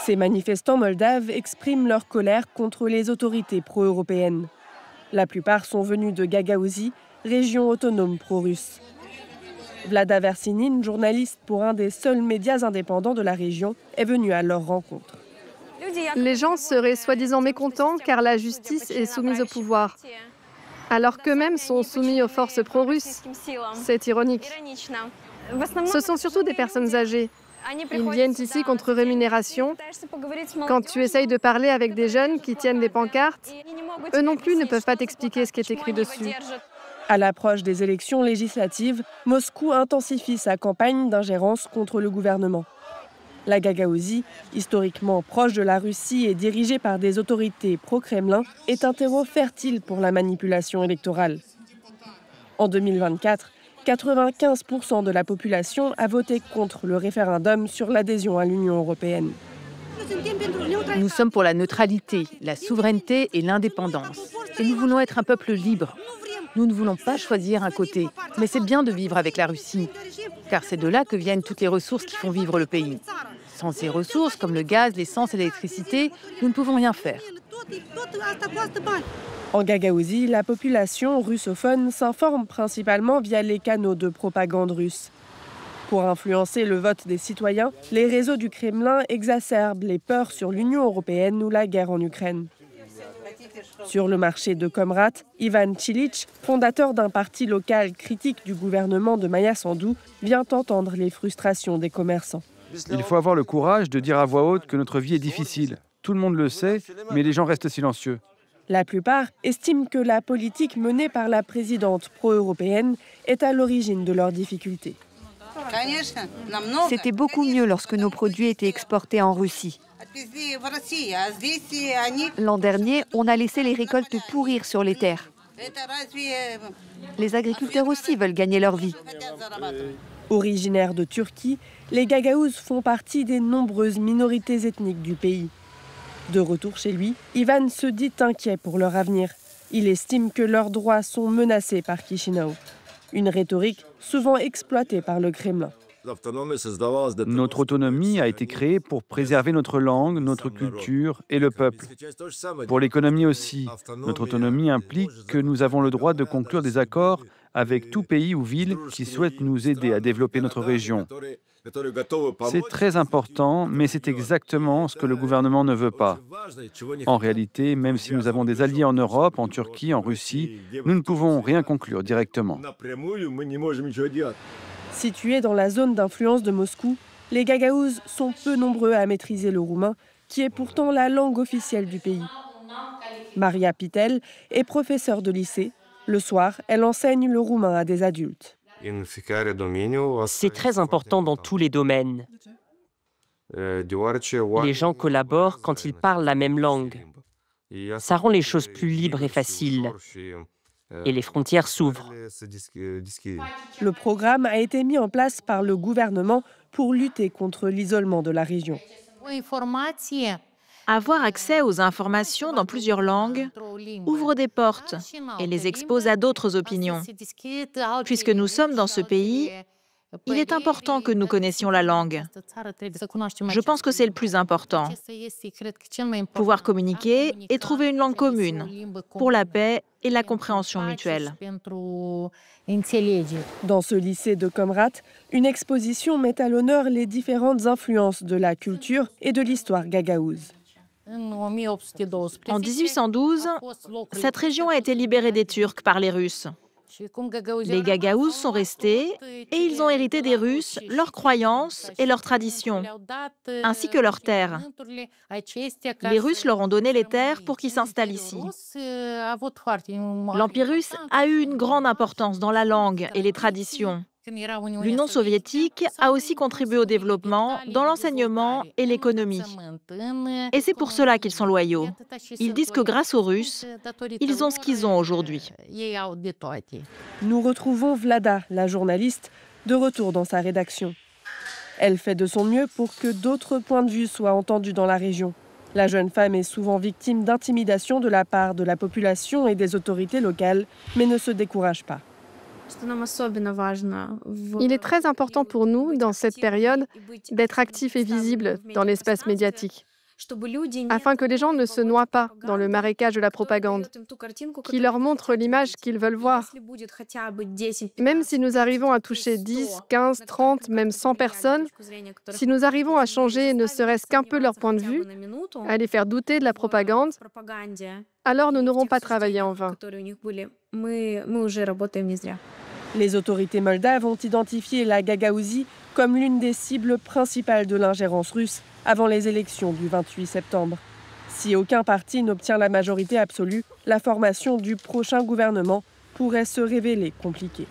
Ces manifestants moldaves expriment leur colère contre les autorités pro-européennes. La plupart sont venus de Gagaouzie, région autonome pro-russe. Vlada Versinine, journaliste pour un des seuls médias indépendants de la région, est venue à leur rencontre. Les gens seraient soi-disant mécontents car la justice est soumise au pouvoir, alors qu'eux-mêmes sont soumis aux forces pro-russes. C'est ironique. Ce sont surtout des personnes âgées. Ils viennent ici contre rémunération. Quand tu essayes de parler avec des jeunes qui tiennent des pancartes, eux non plus ne peuvent pas t'expliquer ce qui est écrit dessus. À l'approche des élections législatives, Moscou intensifie sa campagne d'ingérence contre le gouvernement. La Gagaouzie, historiquement proche de la Russie et dirigée par des autorités pro-Kremlin, est un terreau fertile pour la manipulation électorale. En 2024, 95% de la population a voté contre le référendum sur l'adhésion à l'Union européenne. Nous sommes pour la neutralité, la souveraineté et l'indépendance. Et nous voulons être un peuple libre. Nous ne voulons pas choisir un côté, mais c'est bien de vivre avec la Russie, car c'est de là que viennent toutes les ressources qui font vivre le pays. Sans ces ressources, comme le gaz, l'essence et l'électricité, nous ne pouvons rien faire. En Gagaouzie, la population russophone s'informe principalement via les canaux de propagande russe. Pour influencer le vote des citoyens, les réseaux du Kremlin exacerbent les peurs sur l'Union européenne ou la guerre en Ukraine. Sur le marché de Comrat, Ivan Chilich, fondateur d'un parti local critique du gouvernement de Maya Sandu, vient entendre les frustrations des commerçants. Il faut avoir le courage de dire à voix haute que notre vie est difficile. Tout le monde le sait, mais les gens restent silencieux. La plupart estiment que la politique menée par la présidente pro-européenne est à l'origine de leurs difficultés. C'était beaucoup mieux lorsque nos produits étaient exportés en Russie. L'an dernier, on a laissé les récoltes pourrir sur les terres. Les agriculteurs aussi veulent gagner leur vie. Originaires de Turquie, les Gagaouzes font partie des nombreuses minorités ethniques du pays. De retour chez lui, Ivan se dit inquiet pour leur avenir. Il estime que leurs droits sont menacés par Chisinau. Une rhétorique souvent exploitée par le Kremlin. Notre autonomie a été créée pour préserver notre langue, notre culture et le peuple. Pour l'économie aussi, notre autonomie implique que nous avons le droit de conclure des accords avec tout pays ou ville qui souhaite nous aider à développer notre région. C'est très important, mais c'est exactement ce que le gouvernement ne veut pas. En réalité, même si nous avons des alliés en Europe, en Turquie, en Russie, nous ne pouvons rien conclure directement. Situés dans la zone d'influence de Moscou, les Gagaouzes sont peu nombreux à maîtriser le roumain, qui est pourtant la langue officielle du pays. Maria Pitel est professeure de lycée. Le soir, elle enseigne le roumain à des adultes. C'est très important dans tous les domaines. Les gens collaborent quand ils parlent la même langue. Ça rend les choses plus libres et faciles. Et les frontières s'ouvrent. Le programme a été mis en place par le gouvernement pour lutter contre l'isolement de la région. Avoir accès aux informations dans plusieurs langues ouvre des portes et les expose à d'autres opinions. Puisque nous sommes dans ce pays, il est important que nous connaissions la langue. Je pense que c'est le plus important. Pouvoir communiquer et trouver une langue commune pour la paix et la compréhension mutuelle. Dans ce lycée de Comrat, une exposition met à l'honneur les différentes influences de la culture et de l'histoire gagaouze. En 1812, cette région a été libérée des Turcs par les Russes. Les Gagaouzes sont restés et ils ont hérité des Russes leurs croyances et leurs traditions, ainsi que leurs terres. Les Russes leur ont donné les terres pour qu'ils s'installent ici. L'Empire russe a eu une grande importance dans la langue et les traditions. L'Union soviétique a aussi contribué au développement dans l'enseignement et l'économie. Et c'est pour cela qu'ils sont loyaux. Ils disent que grâce aux Russes, ils ont ce qu'ils ont aujourd'hui. Nous retrouvons Vlada, la journaliste, de retour dans sa rédaction. Elle fait de son mieux pour que d'autres points de vue soient entendus dans la région. La jeune femme est souvent victime d'intimidation de la part de la population et des autorités locales, mais ne se décourage pas. Il est très important pour nous, dans cette période, d'être actifs et visibles dans l'espace médiatique. afin que les gens ne se noient pas dans le marécage de la propagande, qui leur montre l'image qu'ils veulent voir. Même si nous arrivons à toucher 10, 15, 30, même 100 personnes, si nous arrivons à changer ne serait-ce qu'un peu leur point de vue, à les faire douter de la propagande, alors nous n'aurons pas travaillé en vain. Les autorités moldaves ont identifié la Gagaouzie comme l'une des cibles principales de l'ingérence russe avant les élections du 28 septembre. Si aucun parti n'obtient la majorité absolue, la formation du prochain gouvernement pourrait se révéler compliquée.